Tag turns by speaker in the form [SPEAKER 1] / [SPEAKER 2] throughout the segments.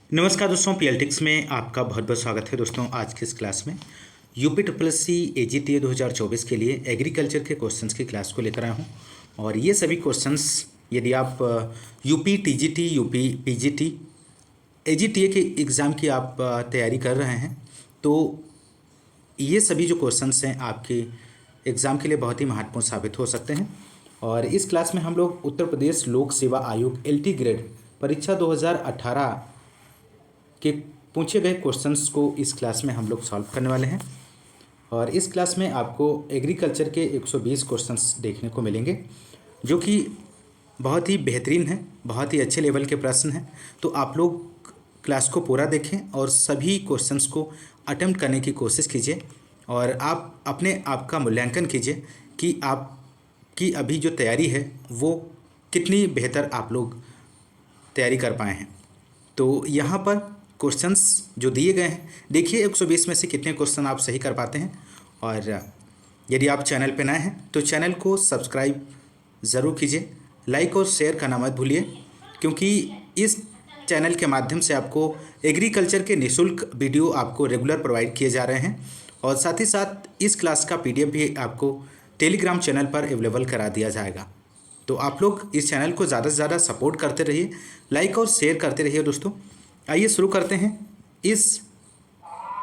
[SPEAKER 1] नमस्कार दोस्तों, पीएलटिक्स में आपका बहुत बहुत स्वागत है। दोस्तों आज की इस क्लास में यूपी ट्रिपल सी AGTA 2024 के लिए एग्रीकल्चर के क्वेश्चंस की क्लास को लेकर आया हूँ। और ये सभी क्वेश्चंस यदि आप UP TGT, UP PGT, AGTA के एग्ज़ाम की आप तैयारी कर रहे हैं तो ये सभी जो क्वेश्चंस हैं आपके एग्ज़ाम के लिए बहुत ही महत्वपूर्ण साबित हो सकते हैं। और इस क्लास में हम लोग उत्तर प्रदेश लोक सेवा आयोग LT ग्रेड परीक्षा 2018 के पूछे गए क्वेश्चंस को इस क्लास में हम लोग सॉल्व करने वाले हैं। और इस क्लास में आपको एग्रीकल्चर के 120 क्वेश्चंस देखने को मिलेंगे जो कि बहुत ही बेहतरीन हैं, बहुत ही अच्छे लेवल के प्रश्न हैं। तो आप लोग क्लास को पूरा देखें और सभी क्वेश्चंस को अटेम्प्ट करने की कोशिश कीजिए और आप अपने आप का मूल्यांकन कीजिए कि आपकी अभी जो तैयारी है वो कितनी बेहतर आप लोग तैयारी कर पाए हैं। तो यहाँ पर क्वेश्चंस जो दिए गए हैं, देखिए 120 में से कितने क्वेश्चन आप सही कर पाते हैं। और यदि आप चैनल पर नए हैं तो चैनल को सब्सक्राइब ज़रूर कीजिए, लाइक और शेयर करना मत भूलिए, क्योंकि इस चैनल के माध्यम से आपको एग्रीकल्चर के निःशुल्क वीडियो आपको रेगुलर प्रोवाइड किए जा रहे हैं। और साथ ही साथ इस क्लास का PDF भी आपको टेलीग्राम चैनल पर अवेलेबल करा दिया जाएगा। तो आप लोग इस चैनल को ज़्यादा से ज़्यादा सपोर्ट करते रहिए, लाइक और शेयर करते रहिए। दोस्तों आइए शुरू करते हैं इस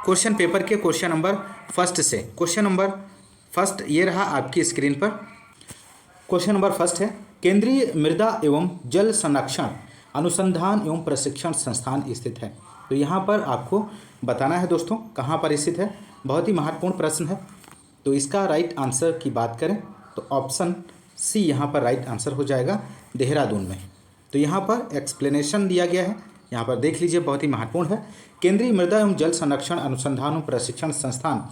[SPEAKER 1] क्वेश्चन पेपर के क्वेश्चन नंबर फर्स्ट से। क्वेश्चन नंबर फर्स्ट ये रहा आपकी स्क्रीन पर। क्वेश्चन नंबर फर्स्ट है, केंद्रीय मृदा एवं जल संरक्षण अनुसंधान एवं प्रशिक्षण संस्थान स्थित है। तो यहाँ पर आपको बताना है दोस्तों कहाँ पर स्थित है। बहुत ही महत्वपूर्ण प्रश्न है। तो इसका राइट आंसर की बात करें तो ऑप्शन C यहाँ पर राइट आंसर हो जाएगा, देहरादून में। तो यहाँ पर एक्सप्लेनेशन दिया गया है, यहाँ पर देख लीजिए, बहुत ही महत्वपूर्ण है। केंद्रीय मृदा एवं जल संरक्षण अनुसंधान एवं प्रशिक्षण संस्थान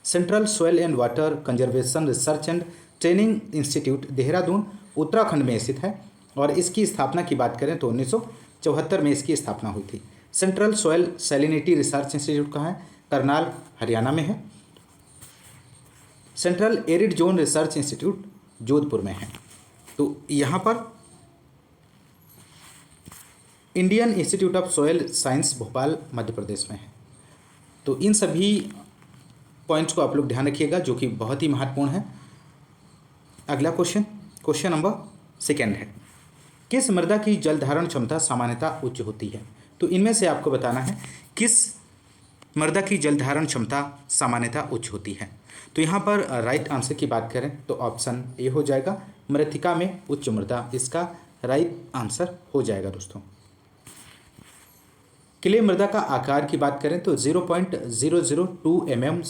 [SPEAKER 1] central soil and water conservation research and training institute Dehradun Uttarakhand में स्थित है। और इसकी स्थापना की बात करें तो 1974 में इसकी स्थापना हुई थी। Central soil salinity research institute कहाँ है? करनाल, हरियाणा में है। Central arid zone research institute Jodhpur में है। तो यहाँ पर Indian institute of soil science Bhopal Madhya Pradesh में है। तो इन सभी पॉइंट्स को आप लोग ध्यान रखिएगा जो कि बहुत ही महत्वपूर्ण है। अगला क्वेश्चन नंबर सेकेंड है, किस मृदा की जल धारण क्षमता सामान्यतः उच्च होती है? तो इनमें से आपको बताना है किस मृदा की जल धारण क्षमता सामान्यतः उच्च होती है। तो यहाँ पर राइट आंसर की बात करें तो ऑप्शन ए हो जाएगा, मृत्तिका में उच्च मृदा, इसका राइट आंसर हो जाएगा। दोस्तों क्ले मृदा का आकार की बात करें तो 0.002 mm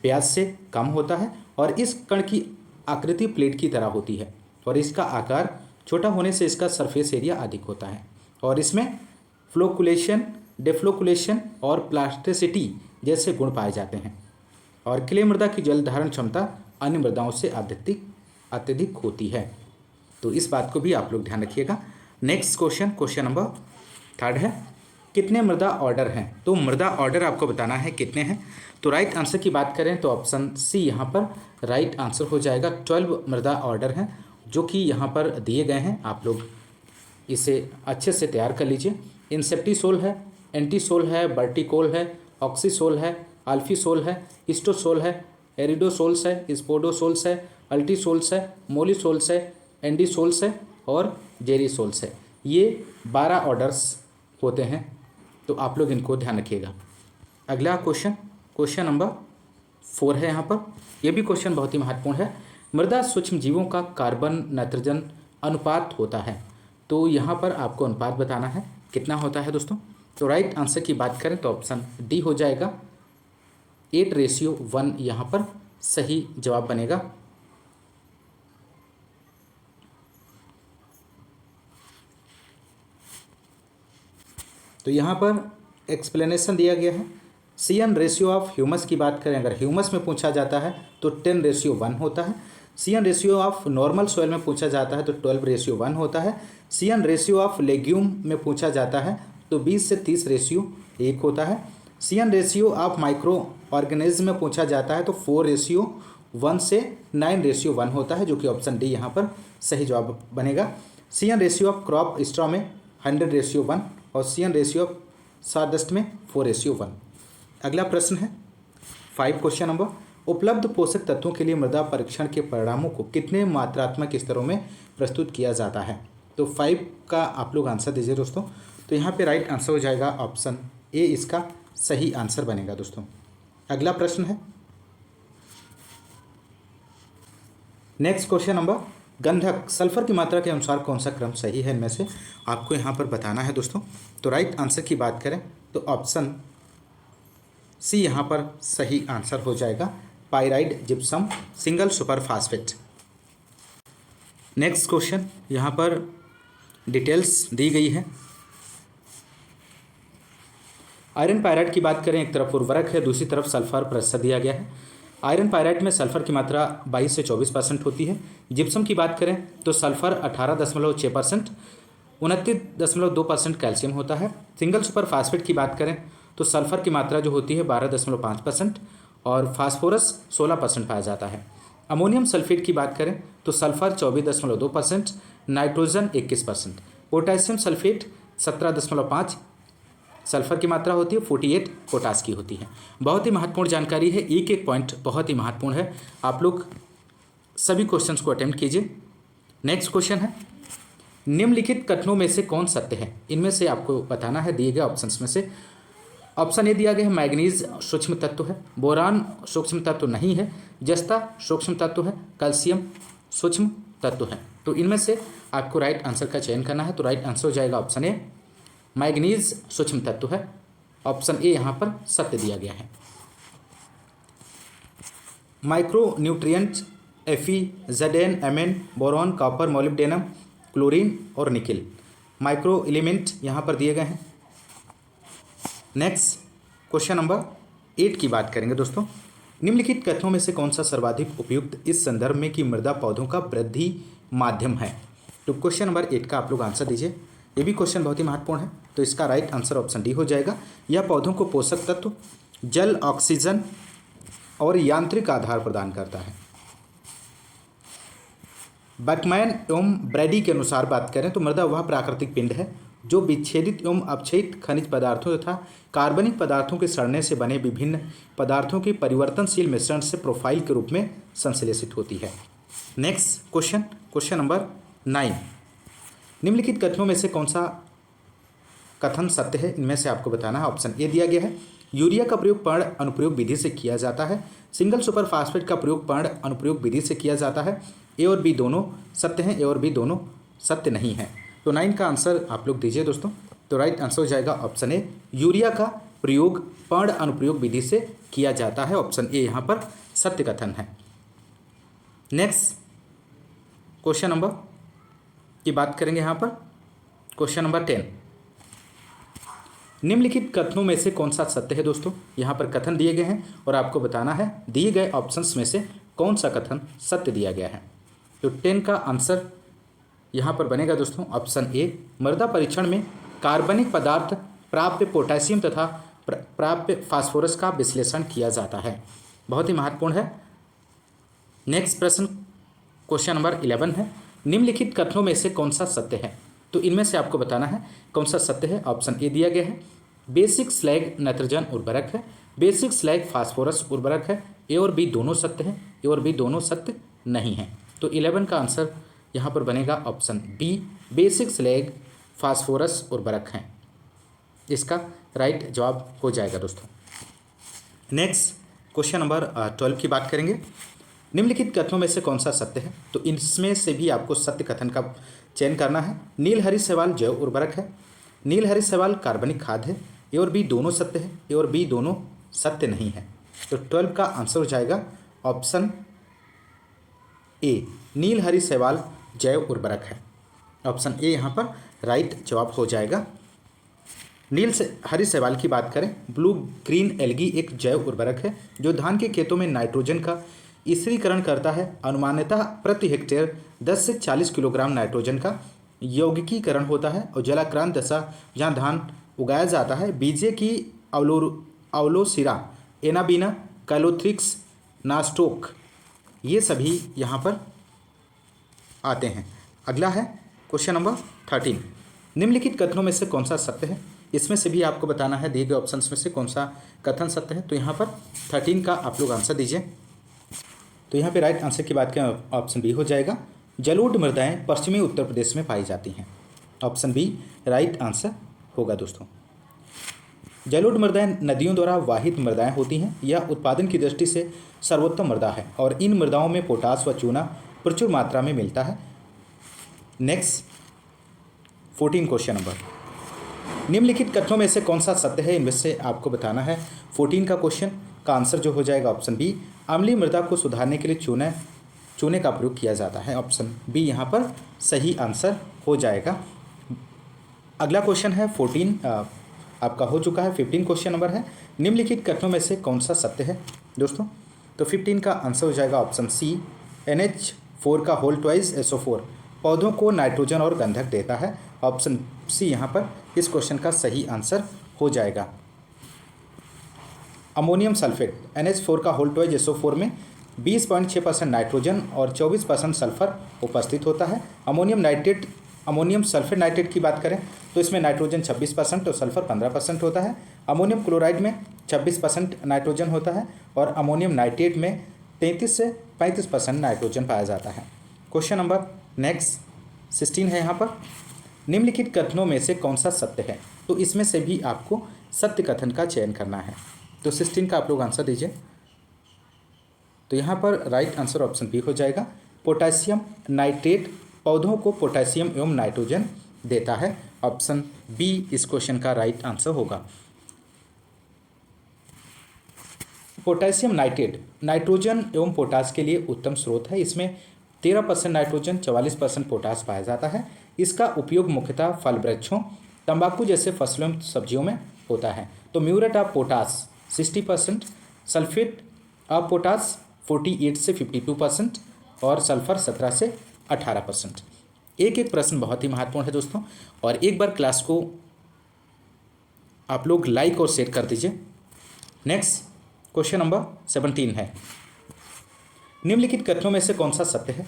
[SPEAKER 1] व्यास से कम होता है और इस कण की आकृति प्लेट की तरह होती है और इसका आकार छोटा होने से इसका सरफेस एरिया अधिक होता है और इसमें फ्लोकुलेशन, डेफ्लोकुलेशन और प्लास्टिसिटी जैसे गुण पाए जाते हैं। और क्ले मृदा की जल धारण क्षमता अन्य मृदाओं से अत्यधिक होती है। तो इस बात को भी आप लोग ध्यान रखिएगा। नेक्स्ट क्वेश्चन नंबर थर्ड है, कितने मृदा ऑर्डर हैं? तो मृदा ऑर्डर आपको बताना है कितने हैं। तो राइट आंसर की बात करें तो ऑप्शन C यहाँ पर राइट आंसर हो जाएगा। 12 मृदा ऑर्डर हैं जो कि यहाँ पर दिए गए हैं। आप लोग इसे अच्छे से तैयार कर लीजिए। इंसेप्टिसोल है, एंटीसोल है, वर्टिकोल है, ऑक्सीसोल है, अल्फीसोल है, हिस्टोसोल है, एरिडोसोल्स है, स्पोडोसोल्स है, अल्टीसोल्स है, मोलिसोल्स है, एंडीसोल्स है और जेरीसोल्स है। ये 12 ऑर्डर्स होते हैं। तो आप लोग इनको ध्यान रखिएगा। अगला क्वेश्चन नंबर 4 है यहाँ पर। यह भी क्वेश्चन बहुत ही महत्वपूर्ण है। मृदा सूक्ष्म जीवों का कार्बन नाइट्रोजन अनुपात होता है। तो यहाँ पर आपको अनुपात बताना है कितना होता है दोस्तों। तो राइट आंसर की बात करें तो ऑप्शन D हो जाएगा, 8:1 यहाँ पर सही जवाब बनेगा। तो यहाँ पर एक्सप्लेनेशन दिया गया है। CN रेशियो ऑफ ह्यूमस की बात करें, अगर ह्यूमस में पूछा जाता है तो 10:1 होता है। CN ratio of normal soil में पूछा जाता है तो 12:1 होता है। CN रेशियो ऑफ लेग्यूम में पूछा जाता है तो 20 से 30:1 होता है। CN ratio of micro organism में पूछा जाता है तो 4:1 से 9:1 होता है, जो कि ऑप्शन D यहाँ पर सही जवाब बनेगा। CN ratio of crop straw में 100:1 और CN रेशियो ऑफ सादृश्य में 4:1। अगला प्रश्न है 5 क्वेश्चन नंबर, उपलब्ध पोषक तत्वों के लिए मृदा परीक्षण के परिणामों को कितने मात्रात्मक स्तरों में प्रस्तुत किया जाता है। तो 5 का आप लोग आंसर दीजिए दोस्तों। तो यहाँ पे राइट आंसर हो जाएगा ऑप्शन ए, इसका सही आंसर बनेगा दोस्तों। अगला प्रश्न है नेक्स्ट क्वेश्चन नंबर, गंधक सल्फर की मात्रा के अनुसार कौन सा क्रम सही है, इनमें से आपको यहाँ पर बताना है दोस्तों। तो राइट आंसर की बात करें तो ऑप्शन सी यहाँ पर सही आंसर हो जाएगा, pyrite gypsum single super phosphate. Next question, यहाँ पर डिटेल्स दी गई है। आयरन पायराइड की बात करें, एक तरफ उर्वरक है, दूसरी तरफ सल्फर प्रतिशत दिया गया है। आयरन पायराइड में सल्फर की मात्रा 22 से 24% होती है। जिप्सम की बात करें तो सल्फर 18.6%, 29.2% कैल्शियम होता है। सिंगल सुपर फास्फेट की बात करें तो सल्फर की मात्रा जो होती है 12.5% और फास्फोरस 16% पाया जाता है। अमोनियम सल्फेट की बात करें तो sulphur 24.2%, nitrogen 21%, potassium sulphate 17.5 sulphur की मात्रा होती है, 48 पोटास की होती है। बहुत ही महत्वपूर्ण जानकारी है, एक एक पॉइंट बहुत ही महत्वपूर्ण है, आप लोग सभी क्वेश्चंस को अटेम्प्ट कीजिए। नेक्स्ट क्वेश्चन है, निम्नलिखित कथनों में से कौन सत्य है, इनमें से आपको बताना है दिए गए ऑप्शंस में से। ऑप्शन ए दिया गया है मैग्नीज सूक्ष्म तत्व है, बोरान सूक्ष्म तत्व नहीं है, जस्ता सूक्ष्म तत्व है, कैल्शियम सूक्ष्म तत्व है। तो इनमें से आपको राइट आंसर का चयन करना है। तो राइट आंसर हो जाएगा ऑप्शन ए, मैग्नीज सूक्ष्म तत्व है। ऑप्शन ए यहाँ पर सत्य दिया गया है। Micro nutrient Fe, Zn, Mn, boron, copper, molybdenum, chlorine और निकिल माइक्रो एलिमेंट यहाँ पर दिए गए हैं। नेक्स्ट क्वेश्चन नंबर 8 की बात करेंगे दोस्तों। निम्नलिखित कथनों में से कौन सा सर्वाधिक उपयुक्त इस संदर्भ में कि मृदा पौधों का वृद्धि माध्यम है। तो क्वेश्चन नंबर 8 का आप लोग आंसर दीजिए। ये भी क्वेश्चन बहुत ही महत्वपूर्ण है। तो इसका राइट आंसर ऑप्शन डी हो जाएगा। यह पौधों को पोषक तत्व, जल, ऑक्सीजन और यांत्रिक आधार प्रदान करता है। बकमैन एवं ब्रैडी के अनुसार बात करें तो मृदा वह प्राकृतिक पिंड है जो विच्छेदित एवं अपक्षयित खनिज पदार्थों तथा कार्बनिक पदार्थों के सड़ने से बने विभिन्न पदार्थों के परिवर्तनशील मिश्रण से प्रोफाइल के रूप में संश्लेषित होती है। नेक्स्ट क्वेश्चन, क्वेश्चन नंबर 9, निम्नलिखित कथनों में से कौन सा कथन सत्य है, इनमें से आपको बताना है। ऑप्शन ए दिया गया है, यूरिया का प्रयोग पर्ण अनुप्रयोग विधि से किया जाता है। सिंगल सुपर फास्फेट का प्रयोग पर्ण अनुप्रयोग विधि से किया जाता है। ए और बी दोनों सत्य हैं, ए और बी दोनों सत्य नहीं है। तो 9 का आंसर आप लोग दीजिए दोस्तों। तो राइट आंसर हो जाएगा ऑप्शन ए, यूरिया का प्रयोग पर्ण अनुप्रयोग विधि से किया जाता है। ऑप्शन ए यहाँ पर सत्य कथन है। नेक्स्ट क्वेश्चन नंबर की बात करेंगे यहाँ पर, क्वेश्चन नंबर 10, निम्नलिखित कथनों में से कौन सा सत्य है दोस्तों। यहाँ पर कथन दिए गए हैं और आपको बताना है दिए गए ऑप्शंस में से कौन सा कथन सत्य दिया गया है। तो 10 का आंसर यहाँ पर बनेगा दोस्तों ऑप्शन ए, मृदा परीक्षण में कार्बनिक पदार्थ, प्राप्य पोटेशियम तथा प्राप्य फास्फोरस का विश्लेषण किया जाता है। बहुत ही महत्वपूर्ण है। नेक्स्ट प्रश्न क्वेश्चन नंबर 11 है, निम्नलिखित कथनों में से कौन सा सत्य है। तो इनमें से आपको बताना है कौन सा सत्य है। ऑप्शन ए दिया गया है, बेसिक स्लैग नाइट्रोजन उर्वरक है, बेसिक स्लैग फास्फोरस उर्वरक है। ए और बी दोनों सत्य हैं, ए और बी दोनों सत्य नहीं हैं। तो 11 का आंसर यहाँ पर बनेगा option B, basic slag phosphorus उर्वरक हैं। इसका राइट जवाब हो जाएगा दोस्तों। नेक्स्ट क्वेश्चन नंबर 12 की बात करेंगे, निम्नलिखित कथनों में से कौन सा सत्य है। तो इसमें से भी आपको सत्य कथन का चयन करना है। नील हरी शैवाल जैव उर्वरक है, नील हरी शैवाल कार्बनिक खाद है। ए और बी दोनों सत्य है, ए और बी दोनों सत्य नहीं है। तो 12 का आंसर हो जाएगा ऑप्शन ए, नील हरी शैवाल जैव उर्वरक है। ऑप्शन ए यहाँ पर राइट जवाब हो जाएगा। नील से हरी शैवाल की बात करें, ब्लू ग्रीन एल्गी एक जैव उर्वरक है जो धान के खेतों में नाइट्रोजन का स्थिरीकरण करता है। अनुमानतः प्रति हेक्टेयर 10 से 40 किलोग्राम नाइट्रोजन का यौगिकीकरण होता है और जलाक्रांत दशा जहाँ धान उगाया जाता है बीजे की अवलोसिरा, एनाबीना, कैलोथ्रिक्स, नास्टोक, ये सभी यहाँ पर आते हैं। अगला है क्वेश्चन नंबर 13, निम्नलिखित कथनों में से कौन सा सत्य है। इसमें से भी आपको बताना है दिए गए ऑप्शंस में से कौन सा कथन सत्य है। तो यहाँ पर 13 का आप लोग आंसर दीजिए। तो यहाँ पे राइट आंसर की बात करें ऑप्शन बी हो जाएगा, जलोढ़ मृदाएं पश्चिमी उत्तर प्रदेश में पाई जाती हैं। ऑप्शन बी राइट आंसर होगा दोस्तों। जलोढ़ मृदाएं नदियों द्वारा वाहित मृदाएं होती हैं। यह उत्पादन की दृष्टि से सर्वोत्तम मृदा है और इन मृदाओं में पोटास व चूना प्रचुर मात्रा में मिलता है। नेक्स्ट 14 क्वेश्चन नंबर, निम्नलिखित कथनों में से कौन सा सत्य है, इनमें से आपको बताना है। 14 का क्वेश्चन का आंसर जो हो जाएगा ऑप्शन बी, अम्लीय मृदा को सुधारने के लिए चूने का प्रयोग किया जाता है। ऑप्शन बी यहाँ पर सही आंसर हो जाएगा। अगला क्वेश्चन है 14 आपका हो चुका है। 15 क्वेश्चन नंबर है, निम्नलिखित कथनों में से कौन सा सत्य है दोस्तों। तो 15 का आंसर हो जाएगा ऑप्शन सी, NH4 का होल ट्वाइस SO4 पौधों को नाइट्रोजन और गंधक देता है। ऑप्शन सी यहाँ पर इस क्वेश्चन का सही आंसर हो जाएगा। अमोनियम सल्फेट NH4 का होल ट्वाइस SO4 में 20.6% नाइट्रोजन और 24% सल्फर उपस्थित होता है। अमोनियम सल्फेट नाइट्रेट की बात करें तो इसमें नाइट्रोजन 26% और सल्फर 15% होता है। अमोनियम क्लोराइड में 26% नाइट्रोजन होता है और अमोनियम नाइट्रेट में 33 से 35% नाइट्रोजन पाया जाता है। क्वेश्चन नंबर नेक्स्ट 16 है यहाँ पर, निम्नलिखित कथनों में से कौन सा सत्य है। तो इसमें से भी आपको सत्य कथन का चयन करना है। तो 16 का आप लोग आंसर दीजिए। तो यहाँ पर राइट आंसर ऑप्शन बी हो जाएगा, पोटेशियम नाइट्रेट पौधों को पोटेशियम एवं नाइट्रोजन देता है। ऑप्शन बी इस क्वेश्चन का राइट आंसर होगा। पोटेशियम नाइट्रेट नाइट्रोजन एवं पोटास के लिए उत्तम स्रोत है। इसमें 13% नाइट्रोजन 44% पोटास पाया जाता है। इसका उपयोग मुख्यतः फल वृक्षों, तंबाकू जैसे फसलों एवं सब्जियों में होता है। तो muriate of potash 60%, sulphate of potash 48 से 52% और सल्फर 17 से 18%। एक एक प्रश्न बहुत ही महत्वपूर्ण है दोस्तों, और एक बार क्लास को आप लोग लाइक और शेयर कर दीजिए। नेक्स्ट क्वेश्चन नंबर 17 है, निम्नलिखित कथनों में से कौन सा सत्य है।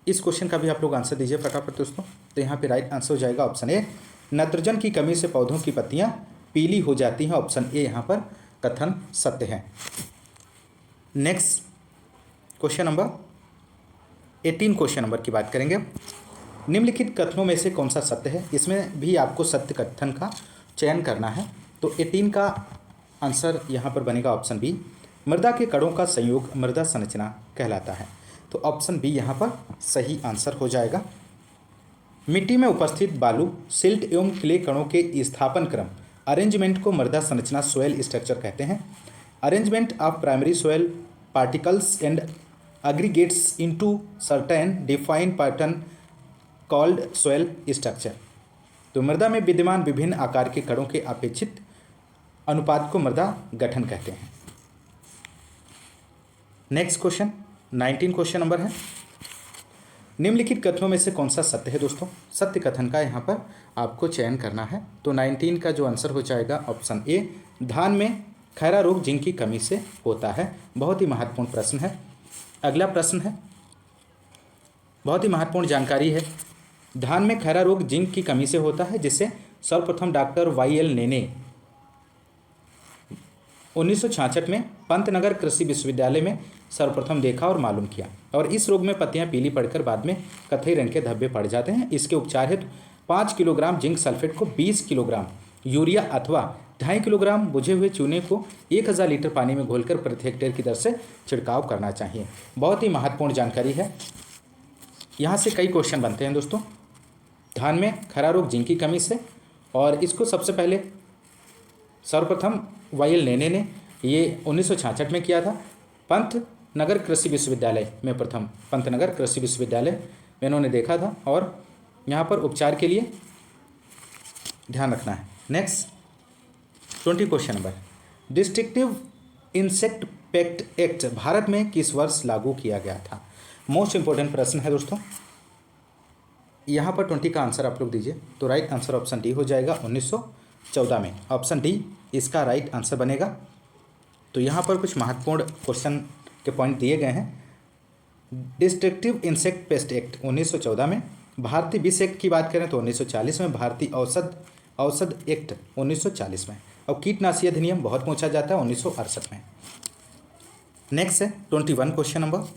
[SPEAKER 1] इस क्वेश्चन का भी आप लोग आंसर दीजिए फटाफट दोस्तों। तो यहाँ पे राइट आंसर हो जाएगा ऑप्शन ए, नाइट्रोजन की कमी से पौधों की पत्तियाँ पीली हो जाती हैं। ऑप्शन ए यहाँ पर कथन सत्य है। Next question number 18 question number की बात करेंगे, निम्नलिखित कथनों में से कौन सा सत्य है। इसमें भी आपको सत्य कथन का चयन करना है। तो 18 का आंसर यहाँ पर बनेगा ऑप्शन बी, मृदा के कणों का संयोग मृदा संरचना कहलाता है। तो ऑप्शन बी यहाँ पर सही आंसर हो जाएगा। मिट्टी में उपस्थित बालू, सिल्ट एवं क्ले कणों के स्थापन क्रम अरेंजमेंट को मृदा संरचना सोयल स्ट्रक्चर कहते हैं। Arrangement of primary soil particles and aggregates into certain defined pattern called soil structure। तो मृदा में विद्यमान विभिन्न आकार के कणों के अपेक्षित अनुपात को मृदा गठन कहते हैं। नेक्स्ट क्वेश्चन 19 क्वेश्चन नंबर है, निम्नलिखित कथनों में से कौन सा सत्य है दोस्तों। सत्य कथन का यहाँ पर आपको चयन करना है। तो 19 का जो आंसर हो जाएगा ऑप्शन ए, धान में खैरा रोग जिंक की कमी से होता है। बहुत ही महत्वपूर्ण प्रश्न है। अगला प्रश्न है, बहुत ही महत्वपूर्ण जानकारी है, धान में खैरा रोग जिंक की कमी से होता है, जिसे सर्वप्रथम डॉक्टर YL नेने 1966 में पंतनगर कृषि विश्वविद्यालय में सर्वप्रथम देखा और मालूम किया। और इस रोग में पत्तियां पीली पड़कर बाद में कथई रंग के धब्बे पड़ जाते हैं। इसके उपचार हेतु 5 किलोग्राम जिंक सल्फेट को 20 किलोग्राम यूरिया अथवा 2.5 किलोग्राम बुझे हुए चूने को 1000 लीटर पानी में घोलकर प्रति हेक्टेयर की दर से छिड़काव करना चाहिए। बहुत ही महत्वपूर्ण जानकारी है। यहाँ से कई क्वेश्चन बनते हैं दोस्तों। धान में खैरा रोग जिंक की कमी से, और इसको सबसे पहले सर्वप्रथम YL नेने ने ये 1966 में किया था। पंतनगर कृषि विश्वविद्यालय में प्रथम पंतनगर कृषि विश्वविद्यालय में इन्होंने देखा था, और यहाँ पर उपचार के लिए ध्यान रखना है। Next 20 question number, डिस्ट्रिक्टिव insect pest act Bharat में किस वर्ष लागू किया गया था। मोस्ट इंपॉर्टेंट प्रश्न है दोस्तों। यहाँ पर 20 का आंसर आप लोग दीजिए। तो राइट आंसर ऑप्शन डी हो जाएगा 1914 में। ऑप्शन डी इसका राइट आंसर बनेगा। तो यहाँ पर कुछ महत्वपूर्ण क्वेश्चन के पॉइंट दिए गए हैं। डिस्ट्रिक्टिव इंसेक्ट पेस्ट एक्ट 1914 में, भारतीय विष एक्ट की बात करें तो 1940 में, भारतीय औषध औषध एक्ट 1940 में, और कीटनाशी अधिनियम बहुत पूछा जाता है 1968 में। नेक्स्ट है 21 क्वेश्चन नंबर,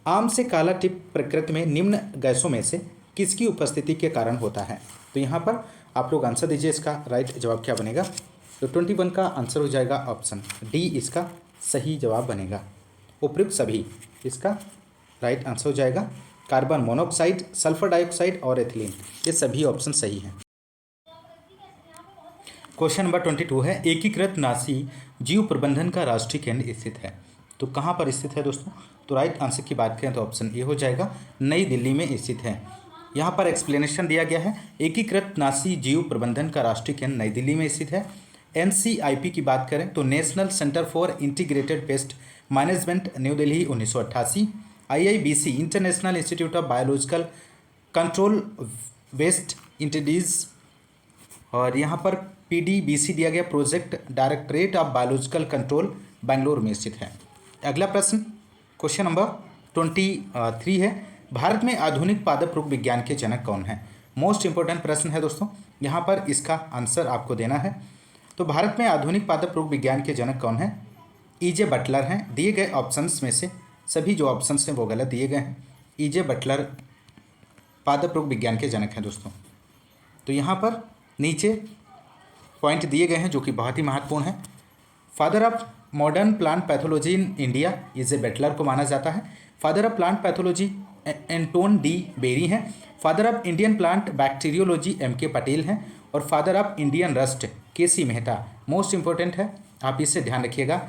[SPEAKER 1] आम से काला टिप प्रकृति में निम्न गैसों में से किसकी उपस्थिति के कारण होता है? तो यहाँ पर आप लोग आंसर दीजिए, इसका राइट जवाब क्या बनेगा? तो 21 का आंसर हो जाएगा ऑप्शन डी, इसका सही जवाब बनेगा। उपयुक्त सभी, इसका राइट आंसर हो जाएगा कार्बन मोनोऑक्साइड, सल्फर डाइऑक्साइड और एथिलीन, ये सभी ऑप्शन सही हैं। क्वेश्चन नंबर 22 है, एकीकृत नासी जीव प्रबंधन का राष्ट्रीय केंद्र स्थित है। तो कहाँ पर स्थित है दोस्तों? तो राइट आंसर की बात करें तो ऑप्शन ए हो जाएगा, नई दिल्ली में स्थित है। यहाँ पर एक्सप्लेनेशन दिया गया है, एकीकृत नासी जीव प्रबंधन का राष्ट्रीय केंद्र नई दिल्ली में स्थित है। NCIP की बात करें तो national centre for integrated pest management, new Delhi 1988। IIBC international institute of biological control West Indies, और यहाँ पर PDBC दिया गया, project directorate of biological control, Bangalore में स्थित है। अगला प्रश्न क्वेश्चन नंबर 23 है, भारत में आधुनिक पादप रोग विज्ञान के जनक कौन है? मोस्ट इंपॉर्टेंट प्रश्न है दोस्तों, यहाँ पर इसका आंसर आपको देना है। तो भारत में आधुनिक पादप रोग विज्ञान के जनक कौन है? EJ बटलर हैं। दिए गए ऑप्शंस में से सभी जो ऑप्शंस हैं वो गलत दिए गए हैं। EJ बटलर पादप रोग विज्ञान के जनक हैं दोस्तों। तो यहाँ पर नीचे पॉइंट दिए गए हैं जो कि बहुत ही महत्वपूर्ण है। Father of modern plant pathology in India EJ Butler को माना जाता है। Father of plant pathology Anton de Bary हैं। Father of Indian plant bacteriology MK Patel हैं। और father of Indian rust KC Mehta. Most important है, आप इससे ध्यान रखिएगा।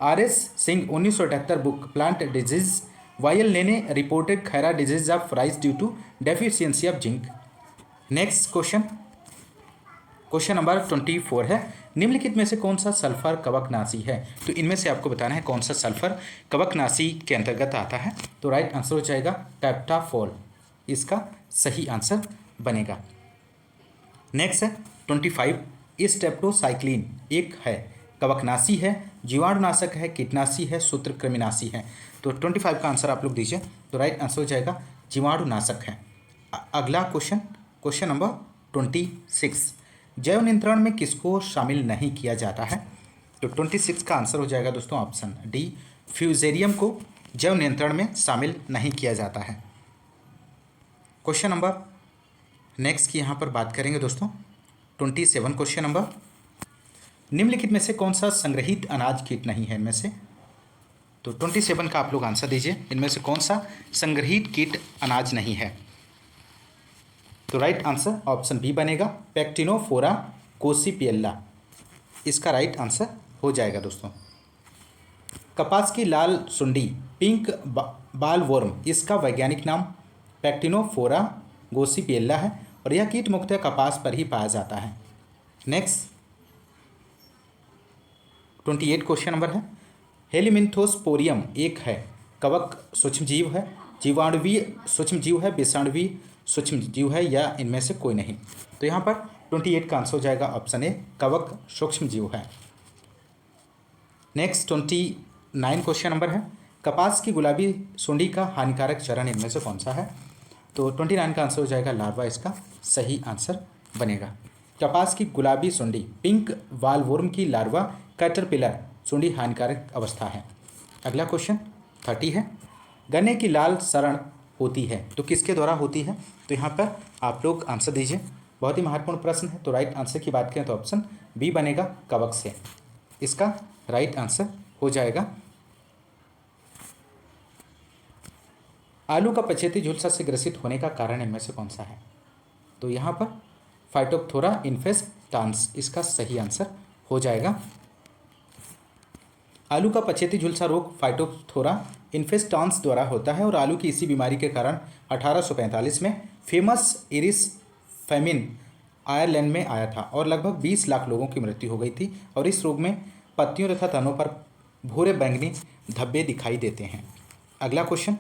[SPEAKER 1] RS Singh 1978 book plant disease, Y L Nene reported Khaira disease of rice due to deficiency of zinc. Next question number 24 है, निम्नलिखित में से कौन सा सल्फर कवकनाशी है? तो इनमें से आपको बताना है कौन सा सल्फर कवकनाशी के अंतर्गत आता है। तो राइट आंसर हो जाएगा टेप्टाफॉल, इसका सही आंसर बनेगा। नेक्स्ट है 25, स्टेप्टोसाइक्लिन एक है, कवकनाशी है, जीवाणुनाशक है, कीटनाशी है, सूत्रकृमिनाशी है। तो 25 का आंसर आप लोग दीजिए। तो राइट आंसर हो जाएगा जीवाणुनाशक है। अगला क्वेश्चन नंबर 26, जैव नियंत्रण में किसको शामिल नहीं किया जाता है? तो 26 का आंसर हो जाएगा दोस्तों ऑप्शन डी, फ्यूजेरियम को जैव नियंत्रण में शामिल नहीं किया जाता है। क्वेश्चन नंबर नेक्स्ट की यहाँ पर बात करेंगे दोस्तों 27 क्वेश्चन नंबर, निम्नलिखित में से कौन सा संग्रहित अनाज कीट नहीं है इनमें से? तो 27 का आप लोग आंसर दीजिए, इनमें से कौन सा संग्रहित कीट अनाज नहीं है? तो राइट आंसर ऑप्शन बी बनेगा, पैक्टिनोफोरा कोसिपिएला, इसका राइट आंसर हो जाएगा दोस्तों। कपास की लाल सुंडी पिंक बालवर्म, इसका वैज्ञानिक नाम पैक्टिनोफोरा गोसिपिएला है और यह कीट मुख्यतः कपास पर ही पाया जाता है। नेक्स्ट 28 क्वेश्चन नंबर है, हेलिमिन्थोस्पोरियम एक है, कवक सूक्ष्मजीव है, जीवाणुवीय सूक्ष्मजीव है, विषाणुवीय सूक्ष्मजीव है, या इनमें से कोई नहीं? तो यहाँ पर 28 का आंसर हो जाएगा ऑप्शन ए, कवक सूक्ष्मजीव है। नेक्स्ट 29 क्वेश्चन नंबर है, कपास की गुलाबी सुंडी का हानिकारक चरण इनमें से कौन सा है? तो 29 का आंसर हो जाएगा लार्वा, इसका सही आंसर बनेगा। कपास की गुलाबी सुंडी पिंक वालवोर्म की लार्वा कैटरपिलर सुंडी हानिकारक अवस्था है। अगला क्वेश्चन 30 है, गन्ने की लाल सरण होती है तो किसके द्वारा होती है? तो यहाँ पर आप लोग आंसर दीजिए, बहुत ही महत्वपूर्ण प्रश्न है। तो राइट आंसर की बात करें तो ऑप्शन बी बनेगा, कवक से, इसका राइट आंसर हो जाएगा। आलू का पछेती झुलसा से ग्रसित होने का कारण इनमें से कौन सा है? तो यहाँ पर फाइटोप्थोरा इन्फेस्टांस, इसका सही आंसर हो जाएगा। आलू का पछेती झुलसा रोग फाइटोप्थोरा इन्फेस्टांस द्वारा होता है और आलू की इसी बीमारी के कारण 1845 में फेमस इरिस फेमिन आयरलैंड में आया था और लगभग 20 लाख लोगों की मृत्यु हो गई थी। और इस रोग में पत्तियों तथा तनों पर भूरे बैंगनी धब्बे दिखाई देते हैं। अगला question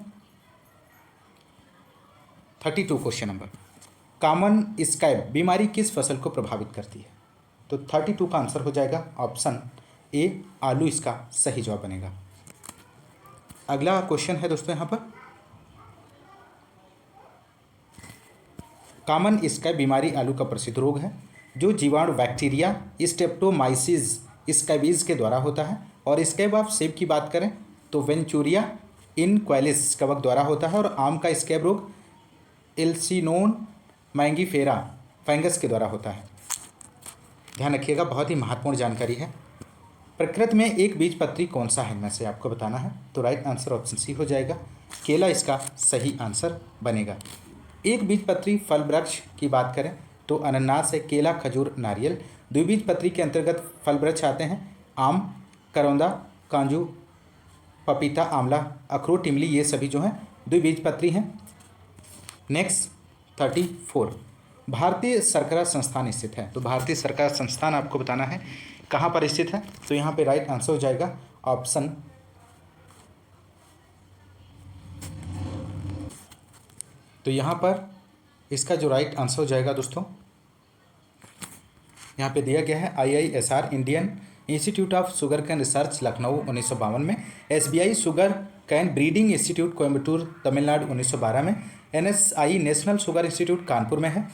[SPEAKER 1] 32 question number, common scab बीमारी किस फसल को प्रभावित करती है? तो 32 का आंसर हो जाएगा ऑप्शन ए, आलू, इसका सही जवाब बनेगा। अगला क्वेश्चन है दोस्तों यहाँ पर, कॉमन स्कैब बीमारी आलू का प्रसिद्ध रोग है जो जीवाणु बैक्टीरिया स्ट्रेप्टोमाइसिस स्कैबीज के द्वारा होता है। और स्कैब ऑफ सेब की बात करें तो वेंचूरिया इनक्वालिस कवक द्वारा होता है। और आम का स्कैब रोग एल्सिनोन मैंगीफेरा फंगस के द्वारा होता है। ध्यान रखिएगा, बहुत ही महत्वपूर्ण जानकारी है। प्रकृति में एक बीजपत्री कौन सा है, इनमें से आपको बताना है। तो राइट आंसर ऑप्शन सी हो जाएगा, केला इसका सही आंसर बनेगा। एक बीजपत्री फल वृक्ष की बात करें तो अनानास है, केला, खजूर, नारियल। द्विबीजपत्री के अंतर्गत फल वृक्ष आते हैं आम, करौंदा, कांजू, पपीता, आंवला, अखरोट, इमली, ये सभी जो हैं द्विबीजपत्री हैं। नेक्स्ट 34, भारतीय सरकार संस्थान स्थित है। तो भारतीय सरकार संस्थान आपको बताना है कहाँ पर स्थित है। तो यहाँ पे राइट आंसर हो जाएगा ऑप्शन, तो यहाँ पर इसका जो राइट आंसर हो जाएगा दोस्तों, यहाँ पे दिया गया है IISR Indian institute of sugar cane research Lucknow 1952 में, SBI sugar cane breeding institute Coimbatore Tamil Nadu 1912 में, NSI national sugar institute Kanpur में है,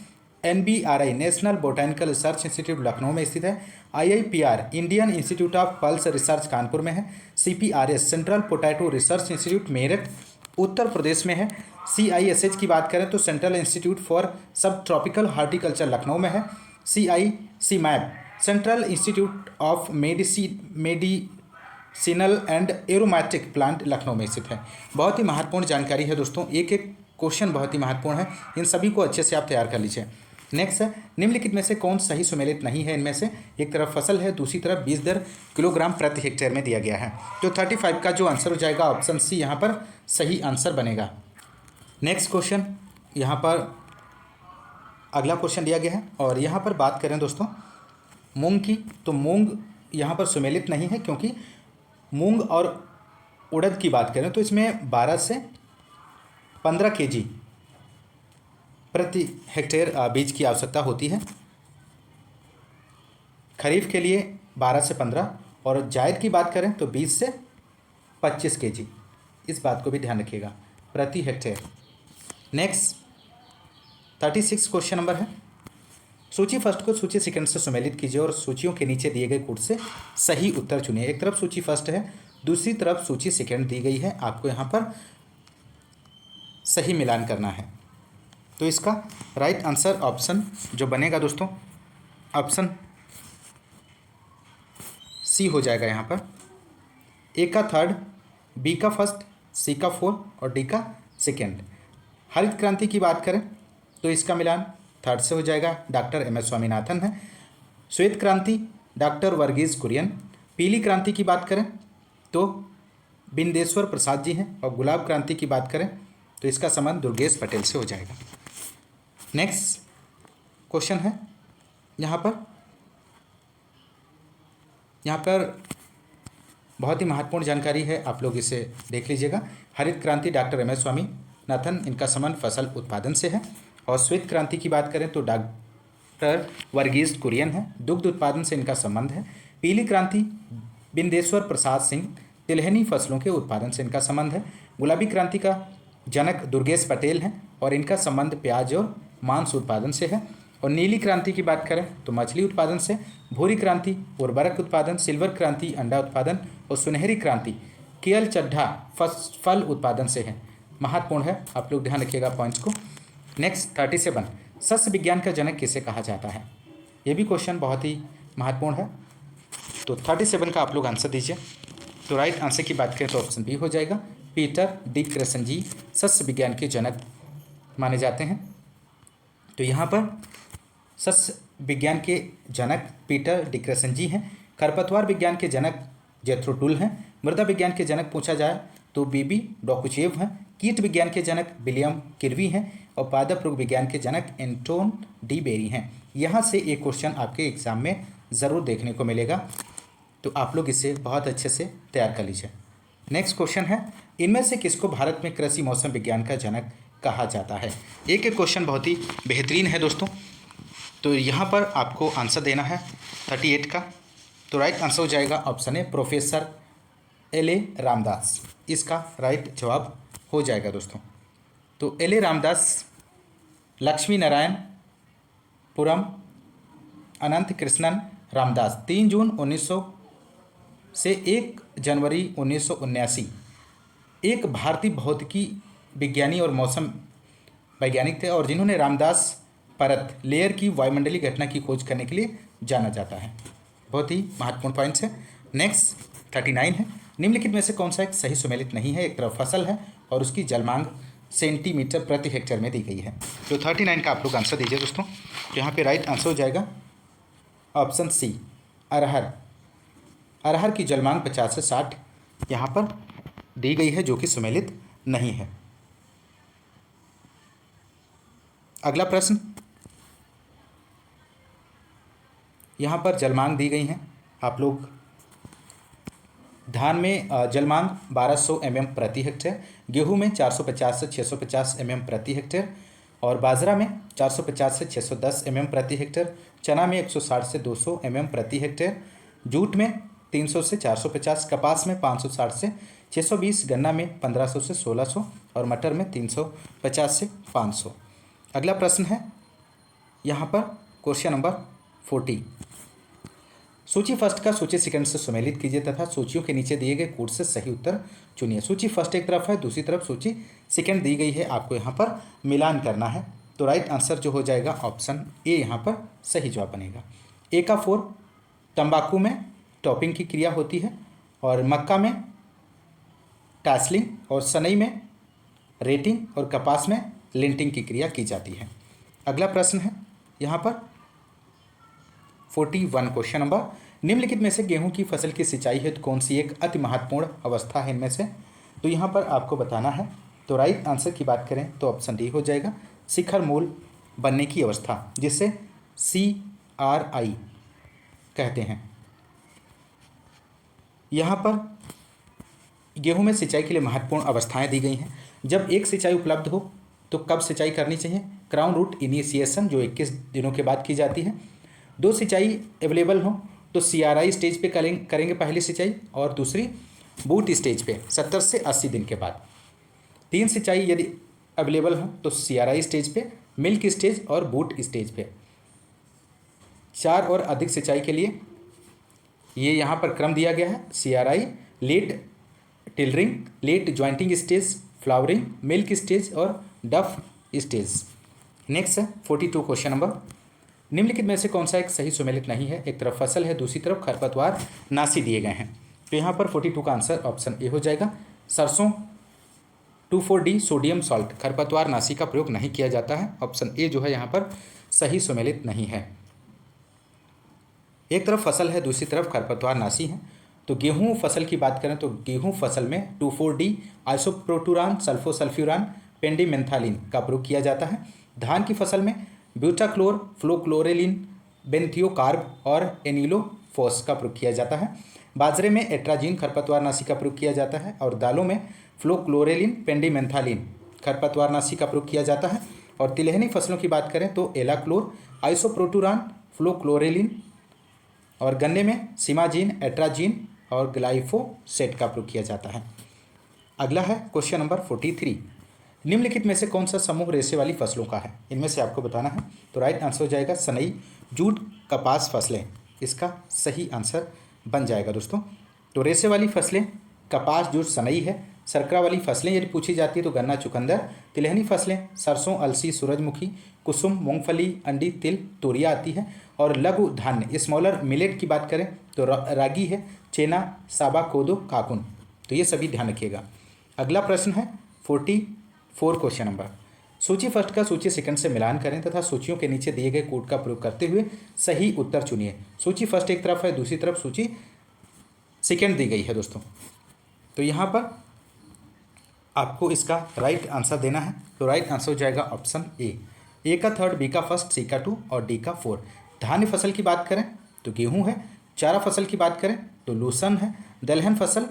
[SPEAKER 1] NBRI national botanical research institute Lucknow में स्थित है, IIPR Indian institute of pulse research Kanpur में है, CPRS central potato research institute Meerut Uttar Pradesh में है, CISH की बात करें तो central institute for sub tropical horticulture Lucknow में है, CICMAP central institute of medicinal and aromatic plant Lucknow में स्थित है। बहुत ही महत्वपूर्ण जानकारी है दोस्तों, एक एक क्वेश्चन बहुत ही महत्वपूर्ण है, इन सभी को अच्छे से आप तैयार कर लीजिए। नेक्स्ट है, निम्नलिखित में से कौन सही सुमेलित नहीं है। इनमें से एक तरफ फसल है, दूसरी तरफ बीज दर किलोग्राम प्रति हेक्टेयर में दिया गया है। तो 35 का जो आंसर हो जाएगा ऑप्शन सी यहाँ पर सही आंसर बनेगा। नेक्स्ट क्वेश्चन, यहाँ पर अगला क्वेश्चन दिया गया है और यहाँ पर बात करें दोस्तों मूंग की, तो मूंग यहाँ पर सुमेलित नहीं है, क्योंकि मूंग और उड़द की बात करें तो इसमें 12 से 15 kg प्रति हेक्टेयर बीज की आवश्यकता होती है। खरीफ के लिए 12 से 15 और जायद की बात करें तो 20 से 25 kg, इस बात को भी ध्यान रखिएगा, प्रति हेक्टेयर। नेक्स्ट 36 क्वेश्चन नंबर है, सूची फर्स्ट को सूची सेकंड से सुमेलित कीजिए और सूचियों के नीचे दिए गए कोड से सही उत्तर चुनिए। एक तरफ सूची फर्स्ट है, दूसरी तरफ सूची सेकंड दी गई है, आपको यहाँ पर सही मिलान करना है। तो इसका राइट आंसर ऑप्शन जो बनेगा दोस्तों, ऑप्शन सी हो जाएगा। यहाँ पर ए का थर्ड, बी का फर्स्ट, सी का फोर्थ और डी का सेकेंड। हरित क्रांति की बात करें तो इसका मिलान थर्ड से हो जाएगा, डॉक्टर MS स्वामीनाथन है। श्वेत क्रांति डॉक्टर वर्गीज कुरियन। पीली क्रांति की बात करें तो बिंदेश्वर प्रसाद जी हैं और गुलाब क्रांति की बात करें तो इसका संबंध दुर्गेश पटेल से हो जाएगा। नेक्स्ट क्वेश्चन है, यहाँ पर बहुत ही महत्वपूर्ण जानकारी है, आप लोग इसे देख लीजिएगा। हरित क्रांति डॉक्टर MS स्वामीनाथन, इनका संबंध फसल उत्पादन से है। और श्वेत क्रांति की बात करें तो डॉक्टर वर्गीज कुरियन है, दुग्ध उत्पादन से इनका संबंध है। पीली क्रांति बिंदेश्वर प्रसाद सिंह, तिलहनी फसलों के उत्पादन से इनका संबंध है। गुलाबी क्रांति का जनक दुर्गेश पटेल हैं और इनका संबंध प्याज और मांस उत्पादन से है। और नीली क्रांति की बात करें तो मछली उत्पादन से। भूरी क्रांति उर्वरक उत्पादन, सिल्वर क्रांति अंडा उत्पादन और सुनहरी क्रांति केल चड्ढा फल उत्पादन से है। महत्वपूर्ण है, आप लोग ध्यान रखिएगा पॉइंट्स को। नेक्स्ट 37, सस्य विज्ञान का जनक किसे कहा जाता है। ये भी क्वेश्चन बहुत ही महत्वपूर्ण है। तो 37 का आप लोग आंसर दीजिए। तो राइट आंसर की बात करें तो ऑप्शन बी हो जाएगा, पीटर डी क्रेसेंजी सस्य विज्ञान के जनक माने जाते हैं। तो यहाँ पर सस्य विज्ञान के जनक पीटर डी क्रेसेंजी हैं। खरपतवार विज्ञान के जनक जेथ्रो टुल हैं। मृदा विज्ञान के जनक पूछा जाए तो बीबी डॉकुचेव हैं। कीट विज्ञान के जनक विलियम किर्वी हैं और पादप रोग विज्ञान के जनक एंटोन डी बेरी हैं। यहाँ से एक क्वेश्चन आपके एग्जाम में ज़रूर देखने को मिलेगा, तो आप लोग इसे बहुत अच्छे से तैयार कर लीजिए। नेक्स्ट क्वेश्चन है, इनमें से किसको भारत में कृषि मौसम विज्ञान का जनक कहा जाता है। एक एक क्वेश्चन बहुत ही बेहतरीन है दोस्तों। तो यहाँ पर आपको आंसर देना है 38 का। तो राइट आंसर हो जाएगा option A, professor LA Ramdas, इसका राइट जवाब हो जाएगा दोस्तों। तो LA रामदास लक्ष्मी नारायण पुरम अनंत कृष्णन रामदास 3 जून 1900 से 1 जनवरी 1979 एक भारतीय भौतिकी विज्ञानी और मौसम वैज्ञानिक थे और जिन्होंने रामदास परत लेयर की वायुमंडलीय घटना की खोज करने के लिए जाना जाता है। बहुत ही महत्वपूर्ण पॉइंट्स है। नेक्स्ट 39 है, निम्नलिखित में से कौन सा एक सही सुमेलित नहीं है। एक तरफ फसल है और उसकी जलमांग सेंटीमीटर प्रति हेक्टेयर में दी गई है। तो 39 का आप लोग आंसर दीजिए दोस्तों। तो यहाँ पे राइट आंसर हो जाएगा ऑप्शन सी, अरहर। अरहर की जलमांग 50 से 60 यहाँ पर दी गई है, जो कि सुमेलित नहीं है। अगला प्रश्न, यहाँ पर जलमांग दी गई हैं आप लोग। धान में जलमांग 1200 प्रति हेक्टेयर, गेहूं में 450 से 650 प्रति हेक्टेयर और बाजरा में 450 से 610 प्रति हेक्टेयर, चना में 160 से 200 प्रति हेक्टेयर, जूट में 300 से 450, कपास में 560 से 620, गन्ना में 1500 से 1600 और मटर में 350 से 500। अगला प्रश्न है यहाँ पर क्वेश्चन नंबर 40। सूची फर्स्ट का सूची सेकंड से सुमेलित कीजिए तथा सूचियों के नीचे दिए गए कोड से सही उत्तर चुनिए। सूची फर्स्ट एक तरफ है, दूसरी तरफ सूची सेकंड दी गई है, आपको यहाँ पर मिलान करना है। तो राइट आंसर जो हो जाएगा ऑप्शन ए यहाँ पर सही जवाब बनेगा। ए का 4, तंबाकू में टॉपिंग की क्रिया होती है और मक्का में टासलिंग और सनई में रेटिंग और कपास में लिंटिंग की क्रिया की जाती है। अगला प्रश्न है यहाँ पर 41 क्वेश्चन नंबर, निम्नलिखित में से गेहूं की फसल की सिंचाई हेतु कौन सी एक अति महत्वपूर्ण अवस्था है इनमें से। तो यहाँ पर आपको बताना है। तो राइट आंसर की बात करें तो ऑप्शन डी हो जाएगा, शिखर मूल बनने की अवस्था, जिसे CRI कहते हैं। यहाँ पर गेहूं में सिंचाई के लिए महत्वपूर्ण अवस्थाएं दी गई हैं। जब एक सिंचाई उपलब्ध हो तो कब सिंचाई करनी चाहिए। क्राउन रूट इनिशिएशन जो 21 दिनों के बाद की जाती है। 2 सिंचाई अवेलेबल हो तो CRI स्टेज पे करेंगे पहली सिंचाई और दूसरी बूट स्टेज पे 70 से 80 दिन के बाद। 3 सिंचाई यदि अवेलेबल हो तो CRI स्टेज पे, मिल्क स्टेज और बूट स्टेज पे। 4 और अधिक सिंचाई के लिए ये यहाँ पर क्रम दिया गया है। CRI late tillering, late jointing stage, flowering, milk stage और डफ स्टेज। नेक्स्ट है 42 क्वेश्चन नंबर, निम्नलिखित में से कौन सा एक सही सुमेलित नहीं है। एक तरफ फसल है, दूसरी तरफ खरपतवार नासी दिए गए हैं। तो यहाँ पर 42 का आंसर ऑप्शन ए हो जाएगा, सरसों 2,4-D सोडियम सॉल्ट खरपतवार नासी का प्रयोग नहीं किया जाता है। ऑप्शन ए जो है यहाँ पर सही सुमेलित नहीं है। एक तरफ फसल है, दूसरी तरफ खरपतवार नासी है। तो गेहूं फसल की बात करें तो गेहूं फसल में 2,4-D आइसोप्रोटुरान, सल्फोसल्फ्यूरान, पेंडिमेंथालिन का प्रयोग किया जाता है। धान की फसल में ब्यूटाक्लोर, फ्लोक्लोरेलिन, बेंथियोकार्ब और एनिलोफोस का प्रयोग किया जाता है। बाजरे में एट्राजीन खरपतवारनाशी का प्रयोग किया जाता है और दालों में फ्लोक्लोरेलिन, पेंडिमेंथालिन खरपतवारनाशी का प्रयोग किया जाता है। और तिलहनी फसलों की बात करें तो एलाक्लोर, आइसोप्रोटुरान, फ्लोक्लोरेलिन और गन्ने में सिमाजीन, एट्राजीन और ग्लाइफोसेट का प्रयोग किया जाता है। अगला है क्वेश्चन नंबर 43, निम्नलिखित में से कौन सा समूह रेशे वाली फसलों का है, इनमें से आपको बताना है। तो राइट आंसर हो जाएगा सनई, जूट, कपास फसलें, इसका सही आंसर बन जाएगा दोस्तों। तो रेशे वाली फसलें कपास, जूट, सनई है। सरकरा वाली फसलें यदि पूछी जाती है तो गन्ना, चुकंदर। तिलहनी फसलें सरसों, अलसी, सूरजमुखी, कुसुम, मूंगफली, अंडी, तिल, तोरिया आती है। और लघु धान्य स्मॉलर मिलेट की बात करें तो रागी है, चेना, साबा, कोदो, काकुन। तो ये सभी ध्यान रखिएगा। अगला प्रश्न है 44 क्वेश्चन नंबर, सूची फर्स्ट का सूची सेकंड से मिलान करें तथा सूचियों के नीचे दिए गए कोड का प्रयोग करते हुए सही उत्तर चुनिए। सूची फर्स्ट एक तरफ है, दूसरी तरफ सूची सेकंड दी गई है दोस्तों। तो यहाँ पर आपको इसका राइट आंसर देना है। तो राइट आंसर हो जाएगा ऑप्शन ए का थर्ड, बी का फर्स्ट, सी का 2 और डी का 4। धान्य फसल की बात करें तो गेहूं है। चारा फसल की बात करें तो लूसन है। दलहन फसल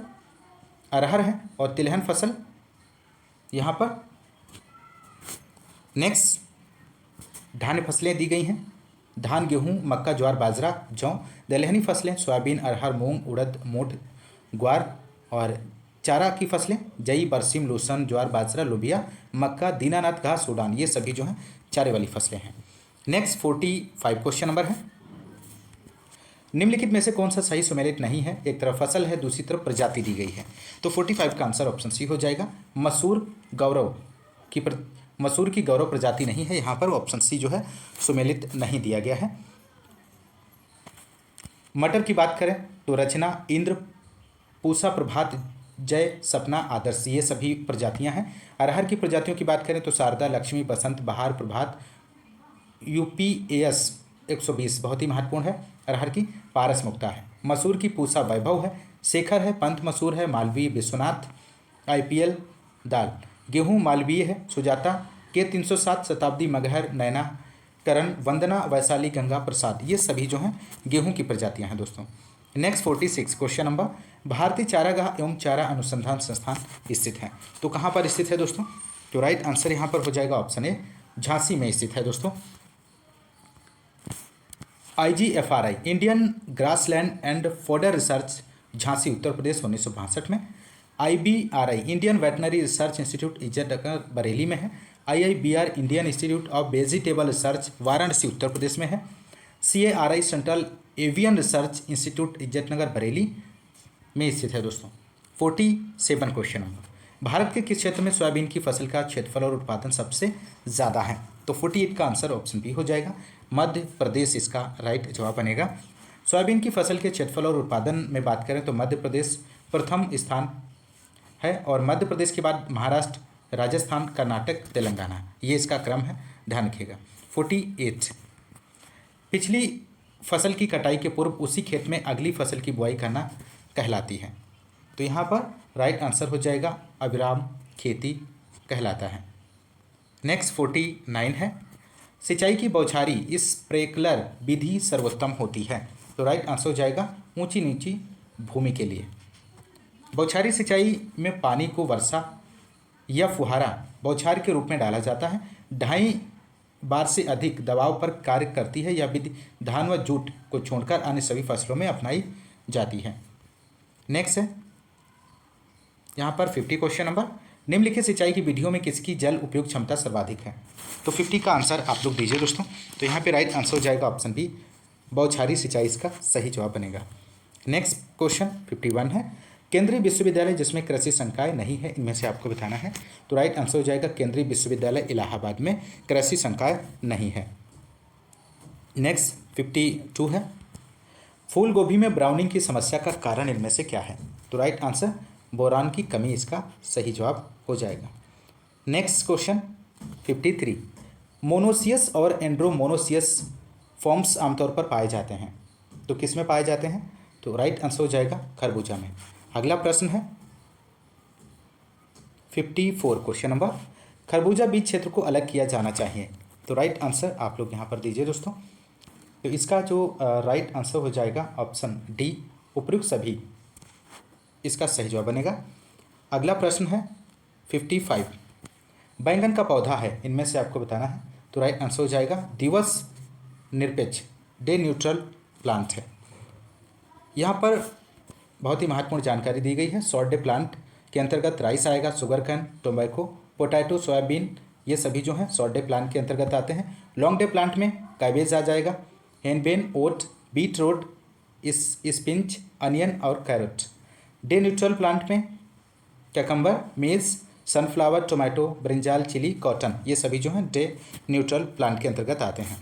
[SPEAKER 1] अरहर है और तिलहन फसल यहाँ पर नेक्स्ट धान्य फसलें दी गई हैं। धान, गेहूं, मक्का, ज्वार, बाजरा, जौ। दलहनी फसलें सोयाबीन, अरहर, मूंग, उड़द, मोठ, ग्वार। और चारा की फसलें जई, बरसीम, लूसन, ज्वार, बाजरा, लोबिया, मक्का, दीनानाथ, घास, सूडान, ये सभी जो हैं चारे वाली फसलें हैं। नेक्स्ट 45 क्वेश्चन नंबर है, निम्नलिखित में से कौन सा सही सुमेलित नहीं है? एक तरफ फसल है, दूसरी तरफ प्रजाति दी गई है। तो 45 का आंसर ऑप्शन सी हो जाएगा। मसूर की गौरव प्रजाति नहीं है, यहाँ पर ऑप्शन सी जो है सुमेलित नहीं दिया गया है। मटर की बात करें तो रचना, इंद्र, पूसा, प्रभात, जय, सपना, आदर्श, ये सभी प्रजातियां हैं। अरहर की प्रजातियों की बात करें तो शारदा, लक्ष्मी, बसंत, बहार, प्रभात, यूपीएस 120 बहुत ही महत्वपूर्ण है। अरहर की पारस मुक्ता है। मसूर की पूसा वैभव है। शेखर है, पंथ मसूर है, मालवीय विश्वनाथ, आईपीएल दाल। गेहूं मालवीय है, सुजाता के 307 शताब्दी, मगहर, नैना, करण, वंदना, वैशाली, गंगा प्रसाद, ये सभी जो हैं गेहूं की प्रजातियां हैं दोस्तों। नेक्स्ट 46 क्वेश्चन नंबर, भारतीय चारागाह एवं चारा अनुसंधान संस्थान स्थित है। तो कहाँ पर स्थित है दोस्तों? तो राइट आंसर यहाँ पर हो जाएगा ऑप्शन ए, झांसी में स्थित है दोस्तों। IGFRI Indian grassland and fodder research, Jhansi Uttar Pradesh 1962 में। IBRI Indian veterinary research institute, Izzatnagar Bareilly में है। IIBR Indian institute of vegetable research, Varanasi Uttar Pradesh में है। CARI central avian research institute, Izzatnagar Bareilly में स्थित है दोस्तों। 47 क्वेश्चन नंबर, भारत के किस क्षेत्र में सोयाबीन की फसल का क्षेत्रफल और उत्पादन सबसे ज़्यादा है? तो 48 का आंसर ऑप्शन बी हो जाएगा, मध्य प्रदेश इसका राइट जवाब बनेगा। सोयाबीन की फसल के क्षेत्रफल और उत्पादन में बात करें तो मध्य प्रदेश प्रथम स्थान है, और मध्य प्रदेश के बाद महाराष्ट्र, राजस्थान, कर्नाटक, तेलंगाना, ये इसका क्रम है, ध्यान रखिएगा। 48, पिछली फसल की कटाई के पूर्व उसी खेत में अगली फसल की बुआई करना कहलाती है। तो यहाँ पर राइट आंसर हो जाएगा अविराम खेती कहलाता है। नेक्स्ट 49 है, सिंचाई की बौछारी स्प्रिंकलर विधि सर्वोत्तम होती है। तो राइट आंसर हो जाएगा ऊंची नीची भूमि के लिए। बौछारी सिंचाई में पानी को वर्षा या फुहारा बौछार के रूप में डाला जाता है। 2.5 बार से अधिक दबाव पर कार्य करती है। यह विधि धान व जूट को छोड़कर अन्य सभी फसलों में अपनाई जाती है। नेक्स्ट है यहाँ पर 50 क्वेश्चन नंबर, निम्नलिखित सिंचाई की विधियों में किसकी जल उपयोग क्षमता सर्वाधिक है? तो 50 का आंसर आप लोग दीजिए दोस्तों। तो यहाँ पे राइट आंसर हो जाएगा ऑप्शन बी, बौछारी सिंचाई इसका सही जवाब बनेगा। नेक्स्ट क्वेश्चन 51 है, केंद्रीय विश्वविद्यालय जिसमें कृषि संकाय नहीं है, इनमें से आपको बताना है। तो राइट आंसर हो जाएगा केंद्रीय विश्वविद्यालय इलाहाबाद में कृषि संकाय नहीं है। नेक्स्ट 52 है, फूल गोभी में ब्राउनिंग की समस्या का कारण इनमें से क्या है? तो राइट आंसर बोरान की कमी इसका सही जवाब हो जाएगा। नेक्स्ट क्वेश्चन 53, मोनोसियस और एंड्रोमोनोसियस फॉर्म्स आमतौर पर पाए जाते हैं। तो किस में पाए जाते हैं? तो राइट आंसर हो जाएगा खरबूजा में। अगला प्रश्न है 54 क्वेश्चन नंबर, खरबूजा बीज क्षेत्र को अलग किया जाना चाहिए। तो राइट आंसर आप लोग यहाँ पर दीजिए दोस्तों। तो इसका जो राइट आंसर हो जाएगा ऑप्शन डी, उपयुक्त सभी इसका सही जवाब बनेगा। अगला प्रश्न है 55, बैंगन का पौधा है, इनमें से आपको बताना है। तो राइट आंसर हो जाएगा दिवस निरपेक्ष, डे न्यूट्रल प्लांट है। यहाँ पर बहुत ही महत्वपूर्ण जानकारी दी गई है। शॉर्ट डे प्लांट के अंतर्गत राइस आएगा, sugar cane, tobacco, potato, soybean, ये सभी जो हैं शॉर्ट डे प्लांट के अंतर्गत आते हैं। लॉन्ग डे प्लांट में कैबेज आ जाएगा, henbane, oat, beet root, spinach, onion और कैरेट। डे न्यूट्रल प्लांट में cucumber, maize, sunflower, tomato, brinjal, chilli, cotton, ये सभी जो हैं डे न्यूट्रल प्लांट के अंतर्गत आते हैं।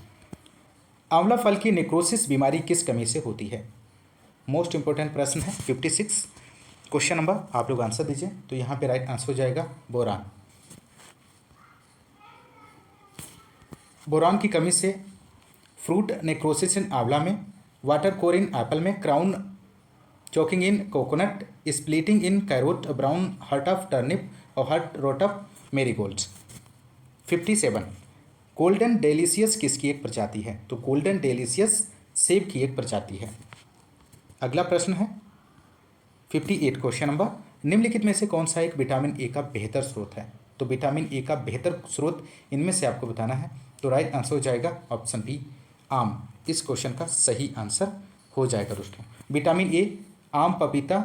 [SPEAKER 1] आंवला फल की नेक्रोसिस बीमारी किस कमी से होती है? मोस्ट इंपॉर्टेंट प्रश्न है 56 क्वेश्चन नंबर, आप लोग आंसर दीजिए। तो यहाँ पे राइट आंसर हो जाएगा बोरान। बोरान की कमी से फ्रूट नेक्रोसिस इन आंवला में, वाटर कोर इन एप्पल में, crown choking in coconut, splitting in carrot, brown heart of turnip और heart rot of marigold. 57, golden delicious किसकी एक प्रजाति है? तो गोल्डन डेलिशियस सेब की एक प्रजाति है। अगला प्रश्न है 58 क्वेश्चन नंबर, निम्नलिखित में से कौन सा एक विटामिन ए का बेहतर स्रोत है? तो विटामिन ए का बेहतर स्रोत इनमें से आपको बताना है। तो राइट आंसर हो जाएगा ऑप्शन बी, आम, इस क्वेश्चन का सही आंसर हो जाएगा दोस्तों। विटामिन ए आम, पपीता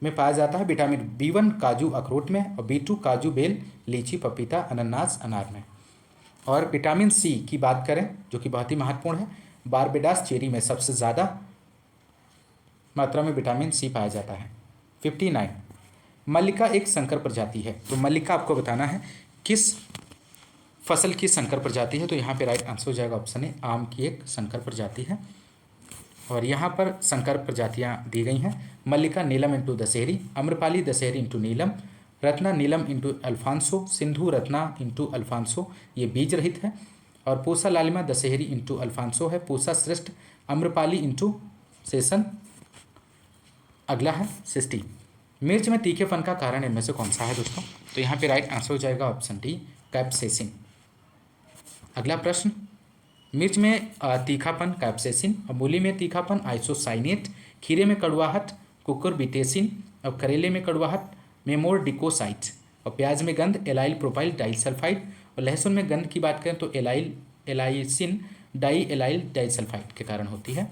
[SPEAKER 1] में पाया जाता है। विटामिन B1 काजू अखरोट में, और B2 काजू, बेल, लीची, पपीता, अनानास, अनार में। और विटामिन सी की बात करें जो कि बहुत ही महत्वपूर्ण है, बारबेडास चेरी में सबसे ज़्यादा मात्रा में विटामिन सी पाया जाता है। 59, मल्लिका एक संकर प्रजाति है। तो मल्लिका आपको बताना है किस फसल की संकर प्रजाति है। तो यहाँ पे राइट आंसर हो जाएगा ऑप्शन ए, आम की एक संकर प्रजाति है। और यहाँ पर संकर प्रजातियाँ दी गई हैं। Mallika Neelam into Dashehari, Amrapali Dashehari into Neelam, Ratna Neelam into Alphonso, Sindhu Ratna into Alphonso ये बीज रहित है। और पूसा लालिमा दशहरी इंटू अल्फांसो है। पूसा श्रेष्ठ अम्रपाली इंटू सेशन, अगला है 60, मिर्च में तीखेपन का कारण इनमें से कौन सा है दोस्तों। तो यहाँ पे राइट आंसर हो जाएगा ऑप्शन डी, कैप्सेसिन। अगला प्रश्न, मिर्च में तीखापन कैप्सेसिन, और मूली में तीखापन आइसोसाइनेट, खीरे में कड़वाहट कुकुरबिटेसिन, और करेले में कड़वाहट मेमोरडिकोसाइट, और प्याज में गंध एलाइल प्रोपाइल डाइसल्फाइड, और लहसुन में गंध की बात करें तो एलाइसिन डाई एलाइल डाइसल्फाइड के कारण होती है।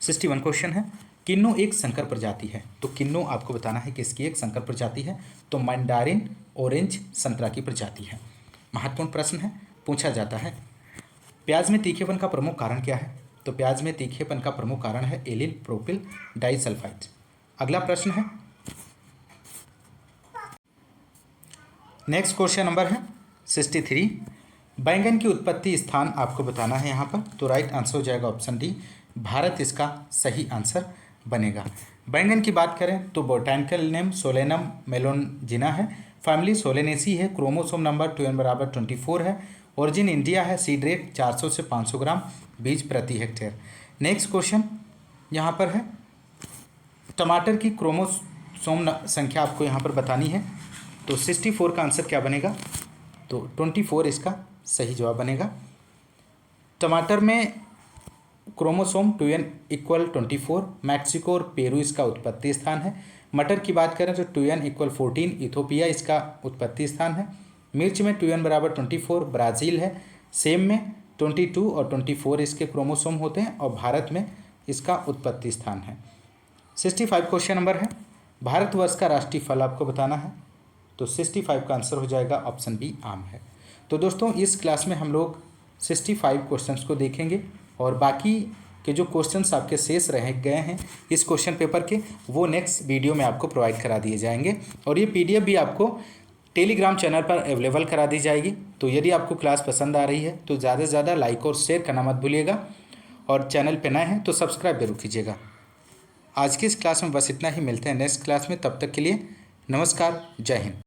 [SPEAKER 1] 61 क्वेश्चन है, किन्नू एक संकर प्रजाति है। तो किन्नू आपको बताना है कि इसकी एक संकर प्रजाति है। तो मैंडारिन ऑरेंज संतरा की प्रजाति है। महत्वपूर्ण प्रश्न है, पूछा जाता है प्याज में तीखेपन का प्रमुख कारण क्या है। तो प्याज में तीखेपन का प्रमुख कारण है एलिल प्रोपिल डाइसल्फाइड। अगला प्रश्न है, नेक्स्ट क्वेश्चन नंबर है 63, बैंगन की उत्पत्ति स्थान आपको बताना है यहाँ पर। तो राइट आंसर हो जाएगा ऑप्शन डी, भारत इसका सही आंसर बनेगा। बैंगन की बात करें तो बोटैनिकल नेम सोलेनम मेलोनजिना है, फैमिली सोलेनेसी है, क्रोमोसोम नंबर 2n बराबर 24 है, ओरिजिन इंडिया है, सीड रेट 400 से 500 ग्राम बीज प्रति हेक्टेयर। नेक्स्ट क्वेश्चन यहाँ पर है, टमाटर की क्रोमोसोम संख्या आपको यहाँ पर बतानी है। तो 64 का आंसर क्या बनेगा। तो 24 इसका सही जवाब बनेगा। टमाटर में क्रोमोसोम 2n इक्वल 24, मैक्सिको और पेरू इसका उत्पत्ति स्थान है। मटर की बात करें तो 2n इक्वल 14, इथोपिया इसका उत्पत्ति स्थान है। मिर्च में 2n बराबर 24 ब्राज़ील है। सेम में 22 और 24 इसके क्रोमोसोम होते हैं और भारत में इसका उत्पत्ति स्थान है। 65 क्वेश्चन नंबर है, भारतवर्ष का राष्ट्रीय फल आपको बताना है। तो 65 का आंसर हो जाएगा ऑप्शन बी, आम है। तो दोस्तों इस क्लास में हम लोग 65 क्वेश्चंस को देखेंगे और बाकी के जो क्वेश्चंस आपके शेष रह गए हैं इस क्वेश्चन पेपर के, वो नेक्स्ट वीडियो में आपको प्रोवाइड करा दिए जाएंगे। और ये PDF भी आपको टेलीग्राम चैनल पर अवेलेबल करा दी जाएगी। तो यदि आपको क्लास पसंद आ रही है तो ज़्यादा से ज़्यादा लाइक और शेयर करना मत भूलिएगा, और चैनल पर नए हैं तो सब्सक्राइब जरूर कीजिएगा। आज की इस क्लास में बस इतना ही, मिलते हैं नेक्स्ट क्लास में। तब तक के लिए नमस्कार, जय हिंद।